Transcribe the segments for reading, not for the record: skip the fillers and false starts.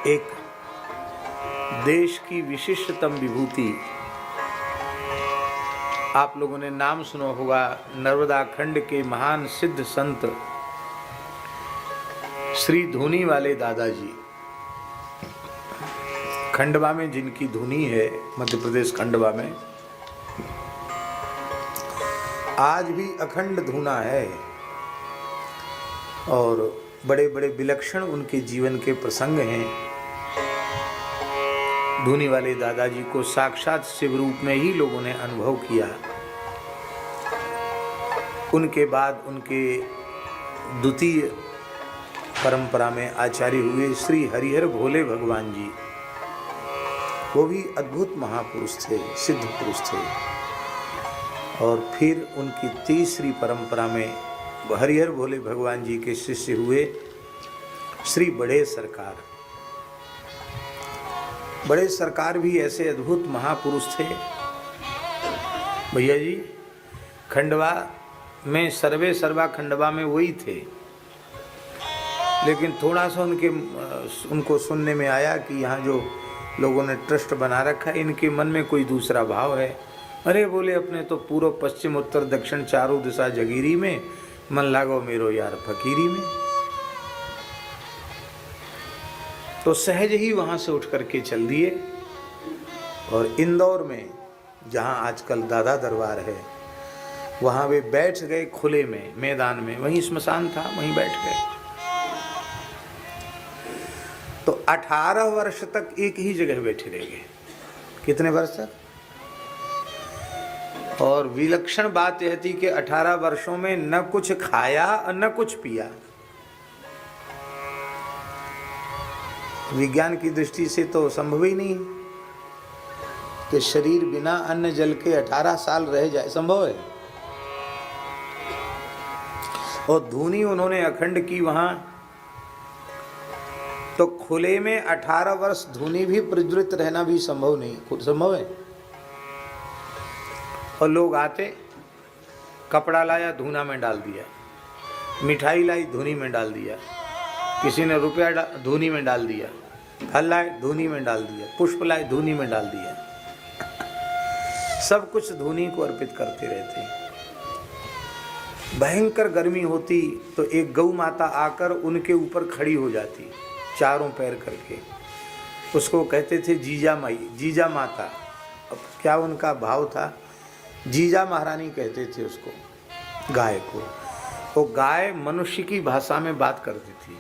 एक देश की विशिष्टतम विभूति, आप लोगों ने नाम सुना होगा, नर्मदा खंड के महान सिद्ध संत श्री धूनी वाले दादाजी। खंडवा में जिनकी धुनी है, मध्य प्रदेश खंडवा में आज भी अखंड धुना है और बड़े बड़े विलक्षण उनके जीवन के प्रसंग हैं। धुनी वाले दादाजी को साक्षात शिव रूप में ही लोगों ने अनुभव किया। उनके बाद उनके द्वितीय परंपरा में आचार्य हुए श्री हरिहर भोले भगवान जी। वो भी अद्भुत महापुरुष थे, सिद्ध पुरुष थे। और फिर उनकी तीसरी परंपरा में हरिहर भोले भगवान जी के शिष्य हुए श्री बड़े सरकार। बड़े सरकार भी ऐसे अद्भुत महापुरुष थे भैया जी। खंडवा में सर्वे सर्वा खंडवा में वही थे, लेकिन थोड़ा सा उनको सुनने में आया कि यहाँ जो लोगों ने ट्रस्ट बना रखा है, इनके मन में कोई दूसरा भाव है। अरे बोले, अपने तो पूर्व पश्चिम उत्तर दक्षिण चारों दिशा जगीरी में, मन लागो मेरो यार फकीरी में। तो सहज ही वहाँ से उठ करके चल दिए और इंदौर में, जहाँ आजकल दादा दरबार है, वहाँ वे बैठ गए खुले में, मैदान में, वहीं श्मशान था, वहीं बैठ गए। तो 18 वर्ष तक एक ही जगह बैठे रह गए। कितने वर्ष तक? और विलक्षण बात यह थी कि 18 वर्षों में न कुछ खाया और न कुछ पिया। विज्ञान की दृष्टि से तो संभव ही नहीं कि शरीर बिना अन्न जल के 18 साल रह जाए, संभव है? और धुनी उन्होंने अखंड की वहां, तो खुले में 18 वर्ष धुनी भी प्रज्वलित रहना भी संभव नहीं, खुद संभव है? और लोग आते, कपड़ा लाया धुना में डाल दिया, मिठाई लाई धुनी में डाल दिया, किसी ने रुपया धुनी में डाल दिया, फल लाए धुनी में डाल दिया, पुष्प लाए धुनी में डाल दिया। सब कुछ धुनी को अर्पित करते रहते। भयंकर गर्मी होती तो एक गौ माता आकर उनके ऊपर खड़ी हो जाती, चारों पैर करके। उसको कहते थे जीजा माई, जीजा माता। अब क्या उनका भाव था? जीजा महारानी कहते थे उसको, गाय को। वो गाय मनुष्य की भाषा में बात करती थी,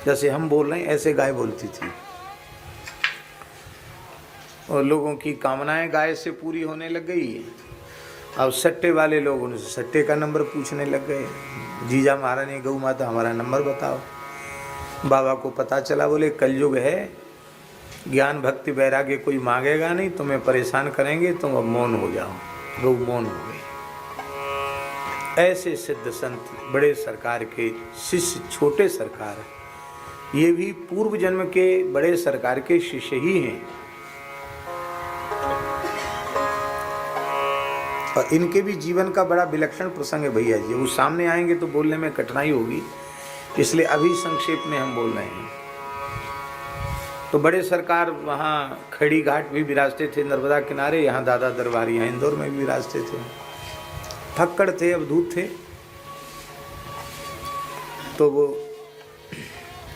जैसे हम बोल रहे हैं ऐसे गाय बोलती थी। और लोगों की कामनाएं गाय से पूरी होने लग गई। अब सट्टे वाले लोग उनसे सट्टे का नंबर पूछने लग गए। जीजा महारानी, गौ माता हमारा नंबर बताओ। बाबा को पता चला, बोले कलयुग है, ज्ञान भक्ति वैराग्य कोई मांगेगा नहीं, तुम्हें परेशान करेंगे, तुम अब मौन हो जाओ। गौ मौन हो गई। ऐसे सिद्ध संत बड़े सरकार के शिष्य छोटे सरकार, ये भी पूर्व जन्म के बड़े सरकार के शिष्य ही हैं। और इनके भी जीवन का बड़ा विलक्षण प्रसंग है भैया जी। वो सामने आएंगे तो बोलने में कठिनाई होगी, इसलिए अभी संक्षेप में हम बोल रहे हैं। तो बड़े सरकार वहाँ खड़ी घाट भी विराजते थे, नर्मदा किनारे। यहाँ दादा दरबार, यहाँ इंदौर में भी विराजते थे। फक्कड़ थे, अवधूत थे। तो वो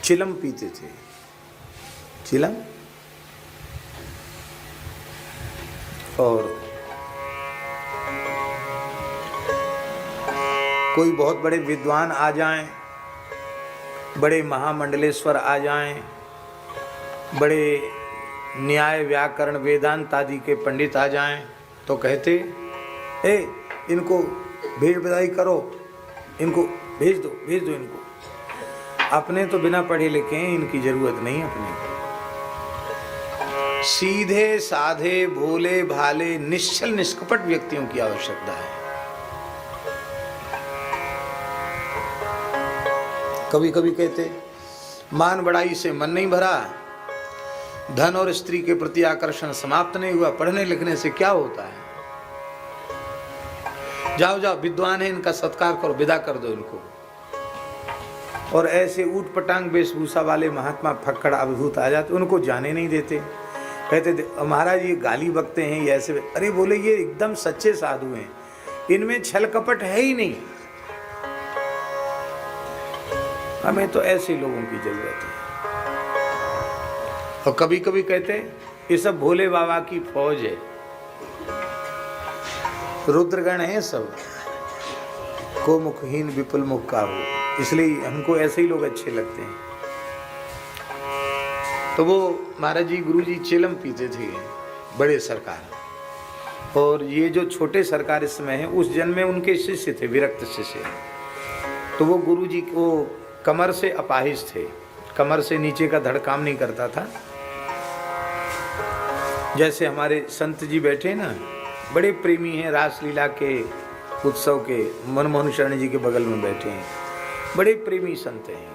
चिलम पीते थे, चिलम। और कोई बहुत बड़े विद्वान आ जाएं, बड़े महामंडलेश्वर आ जाएं, बड़े न्याय व्याकरण वेदांत आदि के पंडित आ जाएं, तो कहते, ए इनको भेज बधाई करो, इनको भेज दो इनको। अपने तो बिना पढ़े लिखे हैं, इनकी जरूरत नहीं अपने। सीधे साधे भोले भाले निश्चल निष्कपट व्यक्तियों की आवश्यकता है। कभी कभी कहते, मान बढ़ाई से मन नहीं भरा, धन और स्त्री के प्रति आकर्षण समाप्त नहीं हुआ, पढ़ने लिखने से क्या होता है? जाओ जाओ, विद्वान है, इनका सत्कार करो, विदा कर दो इनको। और ऐसे ऊट पटांग वेशभूषा वाले महात्मा फक्कड़ अभिभूत आ जाते, उनको जाने नहीं देते। कहते थे महाराज ये गाली बकते हैं, ये ऐसे। अरे बोले ये एकदम सच्चे साधु हैं, इनमें छल कपट है ही नहीं। हमें तो ऐसे लोगों की जरूरत है। और कभी कभी कहते ये सब भोले बाबा की फौज है, रुद्रगण है सब, को मुखहीन विपुल मुख का हो, इसलिए हमको ऐसे ही लोग अच्छे लगते हैं। तो वो महाराज जी गुरु जी चिलम पीते थे, बड़े सरकार। और ये जो छोटे सरकार इस समय है, उस जन्म में उनके शिष्य थे, विरक्त शिष्य। तो वो गुरु जी को कमर से अपाहिज थे, कमर से नीचे का धड़ काम नहीं करता था। जैसे हमारे संत जी बैठे ना, बड़े प्रेमी हैं, रासलीला के उत्सव के, मनमोहन शरण जी के बगल में बैठे हैं, बड़े प्रेमी संत हैं।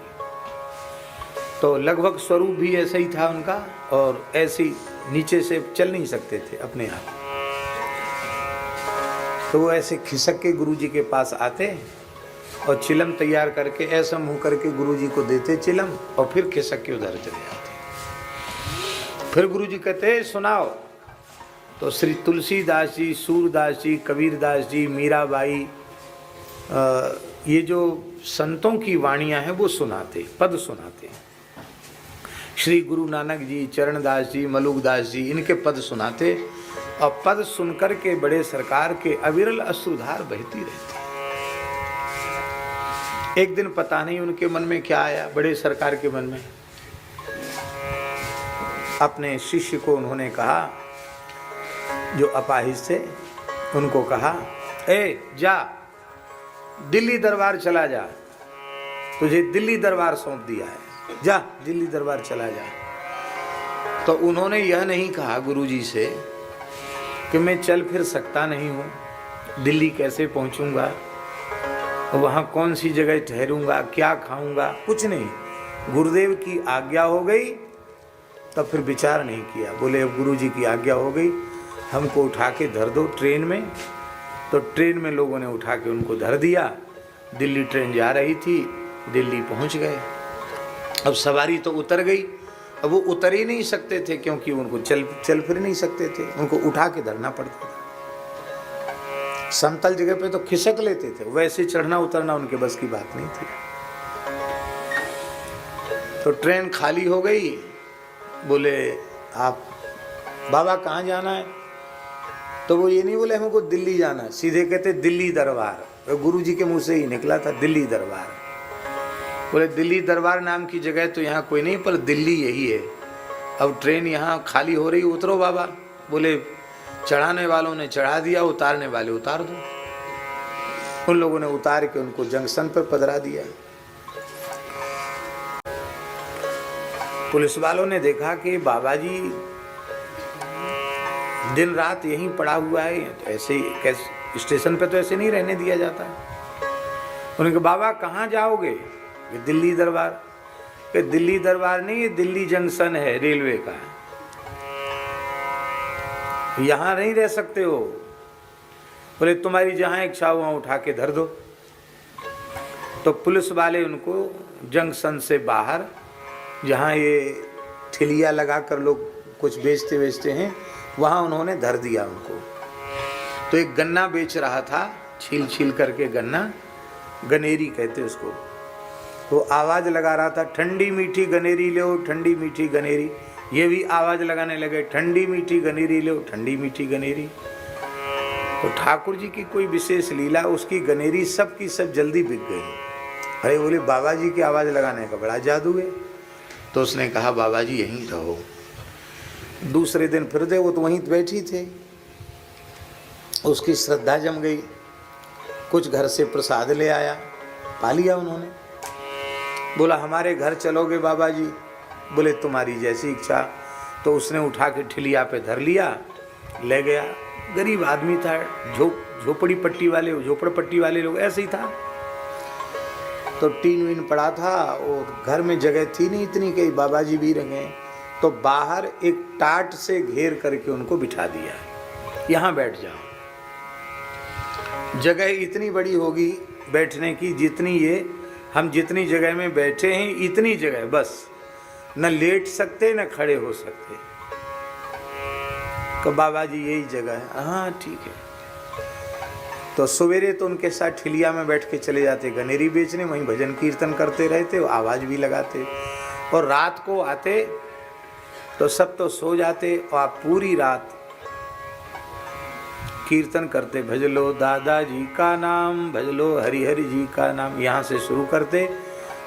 तो लगभग स्वरूप भी ऐसा ही था उनका, और ऐसे नीचे से चल नहीं सकते थे अपने आप। तो वो ऐसे खिसक के गुरु जी के पास आते और चिलम तैयार करके ऐसा मुंह करके गुरु जी को देते चिलम, और फिर खिसक के उधर चले जाते। फिर गुरु जी कहते सुनाओ। तो श्री तुलसीदास जी, सूरदास जी, कबीरदास जी, मीराबाई, ये जो संतों की वाणियाँ हैं वो सुनाते, पद सुनाते। श्री गुरु नानक जी, चरणदास जी, मलुकदास जी, इनके पद सुनाते। और पद सुनकर के बड़े सरकार के अविरल अश्रुधार बहती रहती। एक दिन पता नहीं उनके मन में क्या आया, बड़े सरकार के मन में, अपने शिष्य को उन्होंने कहा, जो अपाहिज थे उनको कहा, ए जा दिल्ली दरबार चला जा, तुझे दिल्ली दरबार सौंप दिया है, जा दिल्ली दरबार चला जा। तो उन्होंने यह नहीं कहा गुरुजी से कि मैं चल फिर सकता नहीं हूँ, दिल्ली कैसे पहुँचूँगा, वहाँ कौन सी जगह ठहरूंगा, क्या खाऊंगा, कुछ नहीं। गुरुदेव की आज्ञा हो गई, तब फिर विचार नहीं किया। बोले अब गुरुजी की आज्ञा हो गई, हमको उठा के धर दो ट्रेन में। तो ट्रेन में लोगों ने उठा के उनको धर दिया। दिल्ली ट्रेन जा रही थी, दिल्ली पहुंच गए। अब सवारी तो उतर गई, अब वो उतर ही नहीं सकते थे, क्योंकि उनको चल फिर नहीं सकते थे, उनको उठा के धरना पड़ता था। समतल जगह पे तो खिसक लेते थे, वैसे चढ़ना उतरना उनके बस की बात नहीं थी। तो ट्रेन खाली हो गई। बोले आप बाबा कहाँ जाना है? तो वो ये नहीं बोले हमको दिल्ली जाना है, सीधे कहते दिल्ली दरबार। गुरु जी के मुंह से ही निकला था दिल्ली दरबार। बोले दिल्ली दरबार नाम की जगह तो यहाँ कोई नहीं, पर दिल्ली यही है। अब ट्रेन यहाँ खाली हो रही, उतरो बाबा। बोले चढ़ाने वालों ने चढ़ा दिया, उतारने वाले उतार दो। उन लोगों ने उतार के उनको जंक्शन पर पधरा दिया। पुलिस वालों ने देखा कि बाबा जी दिन रात यहीं पड़ा हुआ है, तो ऐसे कैसे स्टेशन पे तो ऐसे नहीं रहने दिया जाता। उन्होंने कहा बाबा कहाँ जाओगे? ये दिल्ली दरबार। कि दिल्ली दरबार नहीं, ये दिल्ली जंक्शन है रेलवे का, यहाँ नहीं रह सकते हो। बोले तुम्हारी जहाँ इच्छा हो वहाँ उठा के धर दो। तो पुलिस वाले उनको जंक्शन से बाहर, जहाँ ये ठिलिया लगा कर लोग कुछ बेचते हैं, वहाँ उन्होंने धर दिया उनको। तो एक गन्ना बेच रहा था, छील करके गन्ना, गनेरी कहते उसको। तो आवाज़ लगा रहा था, ठंडी मीठी गनेरी लो, ठंडी मीठी गनेरी। ये भी आवाज़ लगाने लगे, ठंडी मीठी गनेरी लो, ठंडी मीठी गनेरी। तो ठाकुर जी की कोई विशेष लीला, उसकी गनेरी सब की सब जल्दी बिक गई। अरे बोले बाबा जी की आवाज़ लगाने का बड़ा जादू है। तो उसने कहा बाबा जी यहीं रहो। दूसरे दिन फिर दे, वो तो वहीं बैठी थे। उसकी श्रद्धा जम गई, कुछ घर से प्रसाद ले आया, पा लिया उन्होंने। बोला हमारे घर चलोगे बाबा जी? बोले तुम्हारी जैसी इच्छा। तो उसने उठा के ठिलिया पे धर लिया, ले गया। गरीब आदमी था, झोपड़ी पट्टी वाले लोग, ऐसे ही था। तो टीन वीन पड़ा था और घर में जगह थी नहीं इतनी कि बाबा जी भी रहें। तो बाहर एक टाट से घेर करके उनको बिठा दिया, यहाँ बैठ जाओ। जगह इतनी बड़ी होगी बैठने की जितनी ये हम जितनी जगह में बैठे हैं इतनी जगह बस, न लेट सकते न खड़े हो सकते। तो बाबा जी यही जगह है। हाँ ठीक है। तो सवेरे तो उनके साथ ठिलिया में बैठ के चले जाते गनेरी बेचने, वहीं भजन कीर्तन करते रहते, आवाज़ भी लगाते। और रात को आते तो सब तो सो जाते और आप पूरी रात कीर्तन करते, भज लो दादाजी का नाम, भज लो हरिहर जी का नाम। यहाँ से शुरू करते,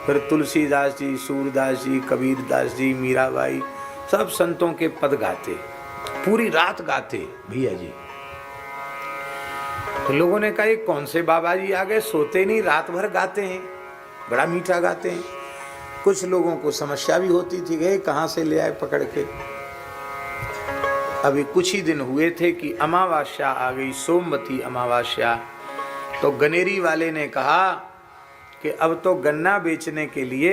फिर तुलसीदास जी, सूरदास जी, कबीरदास जी, मीराबाई, सब संतों के पद गाते, पूरी रात गाते भैया जी। तो लोगों ने कहा ये कौन से बाबा जी आ गए, सोते नहीं, रात भर गाते हैं, बड़ा मीठा गाते हैं। कुछ लोगों को समस्या भी होती थी, गए कहाँ से ले आए पकड़ के। अभी कुछ ही दिन हुए थे कि अमावस्या आ गई, सोमवती अमावस्या। तो गनेरी वाले ने कहा कि अब तो गन्ना बेचने के लिए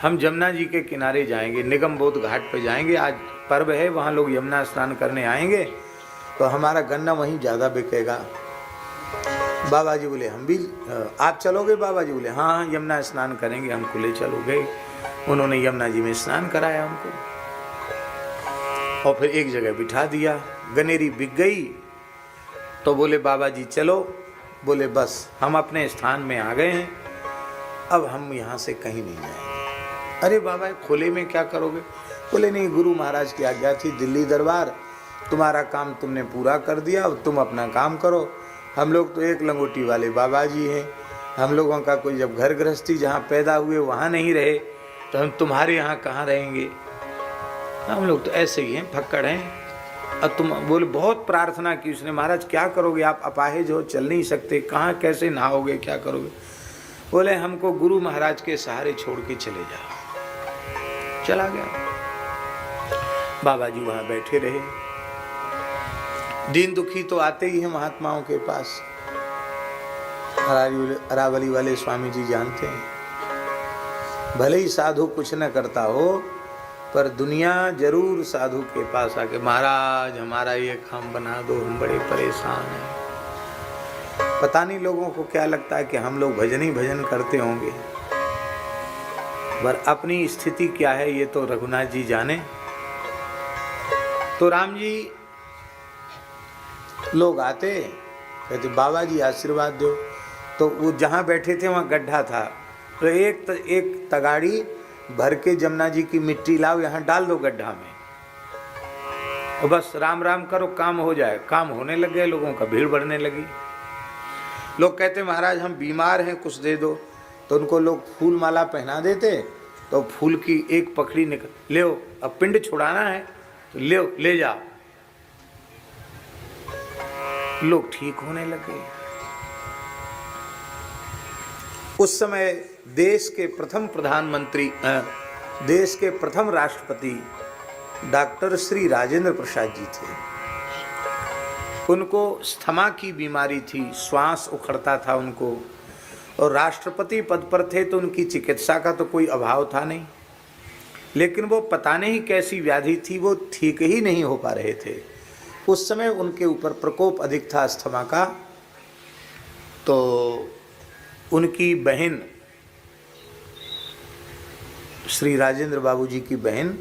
हम यमुना जी के किनारे जाएंगे, निगम बोध घाट पे जाएंगे, आज पर्व है, वहाँ लोग यमुना स्नान करने आएंगे, तो हमारा गन्ना वहीं ज़्यादा बिकेगा। बाबा जी बोले हम भी, आप चलोगे? बाबा जी बोले हाँ हाँ यमुना स्नान करेंगे, हमको ले चलोगे। उन्होंने यमुना जी में स्नान कराया हमको और फिर एक जगह बिठा दिया। गनेरी बिक गई तो बोले बाबा जी चलो, बोले बस हम अपने स्थान में आ गए हैं, अब हम यहाँ से कहीं नहीं जाएंगे। अरे बाबा खोले में क्या करोगे? बोले नहीं, गुरु महाराज की आज्ञा थी, दिल्ली दरबार, तुम्हारा काम तुमने पूरा कर दिया, अब तुम अपना काम करो। हम लोग तो एक लंगोटी वाले बाबा जी हैं, हम लोगों का कोई जब घर गृहस्थी जहाँ पैदा हुए वहाँ नहीं रहे तो हम तुम्हारे यहाँ कहाँ रहेंगे? हम लोग तो ऐसे ही हैं, फक्कड़ हैं। अब तुम बोले, बहुत प्रार्थना की उसने, महाराज क्या करोगे, आप अपाहिज हो, चल नहीं सकते, कहाँ कैसे नहाओगे, क्या करोगे? बोले हमको गुरु महाराज के सहारे छोड़ के चले जाओ। चला गया। बाबा जी वहाँ बैठे रहे। दीन दुखी तो आते ही हैं महात्माओं के पास, अरावली वाले स्वामी जी जानते हैं, भले ही साधु कुछ न करता हो पर दुनिया जरूर साधु के पास आके, महाराज हमारा ये काम बना दो, हम बड़े परेशान हैं। पता नहीं लोगों को क्या लगता है कि हम लोग भजन ही भजन करते होंगे, पर अपनी स्थिति क्या है ये तो रघुनाथ जी जाने। तो राम जी लोग आते, कहते बाबा जी आशीर्वाद दो। तो वो जहाँ बैठे थे वहाँ गड्ढा था, तो एक तगाड़ी भर के जमुना जी की मिट्टी लाओ, यहाँ डाल दो गड्ढा में, और बस राम राम करो, काम हो जाए। काम होने लग गए, लोगों का भीड़ बढ़ने लगी। लोग कहते महाराज हम बीमार हैं, कुछ दे दो। तो उनको लोग फूल माला पहना देते, तो फूल की एक पखड़ी निकल, ले अब पिंड छुड़ाना है तो ले जाओ। लोग ठीक होने लगे। उस समय देश के प्रथम प्रधानमंत्री, देश के प्रथम राष्ट्रपति डॉक्टर श्री राजेंद्र प्रसाद जी थे। उनको अस्थमा की बीमारी थी, श्वास उखड़ता था उनको, और राष्ट्रपति पद पर थे तो उनकी चिकित्सा का तो कोई अभाव था नहीं, लेकिन वो पता नहीं कैसी व्याधि थी, वो ठीक ही नहीं हो पा रहे थे। उस समय उनके ऊपर प्रकोप अधिक था अस्थमा का। तो उनकी बहन, श्री राजेंद्र बाबू जी की बहन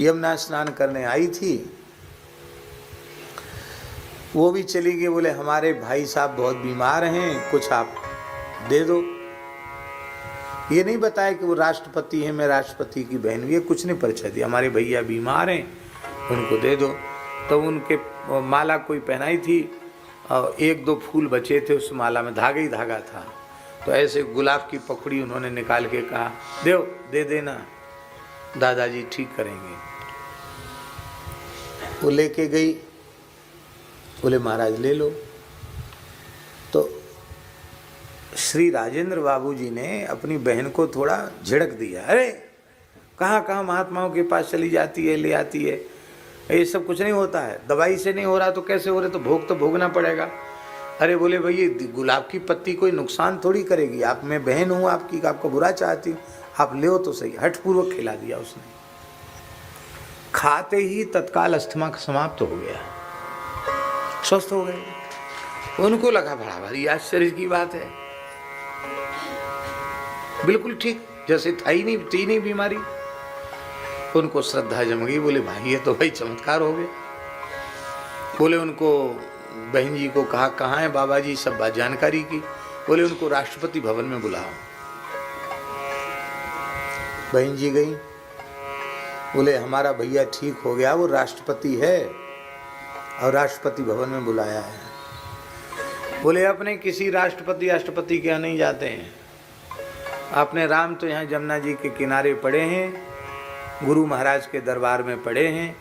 यमुना स्नान करने आई थी, वो भी चली गई। बोले हमारे भाई साहब बहुत बीमार हैं, कुछ आप दे दो। ये नहीं बताया कि वो राष्ट्रपति हैं, मैं राष्ट्रपति की बहन, ये कुछ नहीं परिचय दिया। हमारे भैया बीमार हैं, उनको दे दो। तो उनके माला कोई पहनाई थी और एक दो फूल बचे थे उस माला में, धागा ही धागा था। तो ऐसे गुलाब की पकड़ी उन्होंने निकाल के कहा दे देना, दादाजी ठीक करेंगे। वो लेके गई, बोले महाराज ले लो। तो श्री राजेंद्र बाबू जी ने अपनी बहन को थोड़ा झिड़क दिया, अरे कहाँ महात्माओं के पास चली जाती है, ले आती है, ये सब कुछ नहीं होता है, दवाई से नहीं हो रहा तो कैसे हो रहा, तो भोग तो भोगना पड़ेगा। अरे बोले भाई ये गुलाब की पत्ती कोई नुकसान थोड़ी करेगी, आप, मैं बहन हूँ आपकी, आपको बुरा चाहती हूँ, आप ले तो सही। हठपूर्वक खिला दिया उसने। खाते ही तत्काल अस्थमा समाप्त हो गया, स्वस्थ हो गए। उनको लगा बड़ा भारी आश्चर्य की बात है। बिल्कुल ठीक, जैसे थी नहीं बीमारी। उनको श्रद्धा जम गई, बोले भाई ये तो भाई चमत्कार हो गया। बोले उनको बहन जी को कहा कहाँ है बाबा जी, सब बात जानकारी की। बोले उनको राष्ट्रपति भवन में बुलाओ। बहन जी गई, बोले हमारा भैया ठीक हो गया, वो राष्ट्रपति है और राष्ट्रपति भवन में बुलाया है। बोले अपने किसी राष्ट्रपति के यहाँ नहीं जाते हैं, आपने राम तो यहाँ जमुना जी के किनारे पड़े हैं, गुरु महाराज के दरबार में पड़े हैं,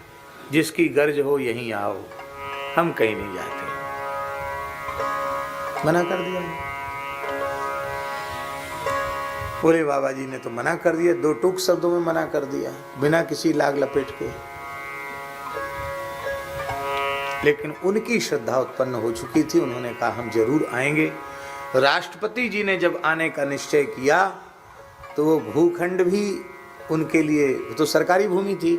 जिसकी गर्ज हो यहीं आओ, हम कहीं नहीं जाते। मना कर दिया। बोले बाबा जी ने तो मना कर दिया, दो टूक शब्दों में मना कर दिया, बिना किसी लाग लपेट के। लेकिन उनकी श्रद्धा उत्पन्न हो चुकी थी, उन्होंने कहा हम जरूर आएंगे। राष्ट्रपति जी ने जब आने का निश्चय किया तो वो भूखंड भी उनके लिए, तो सरकारी भूमि थी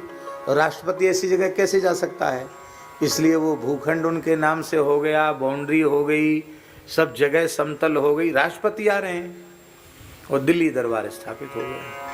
और राष्ट्रपति ऐसी जगह कैसे जा सकता है, इसलिए वो भूखंड उनके नाम से हो गया, बाउंड्री हो गई, सब जगह समतल हो गई, राष्ट्रपति आ रहे हैं और दिल्ली दरबार स्थापित हो गया।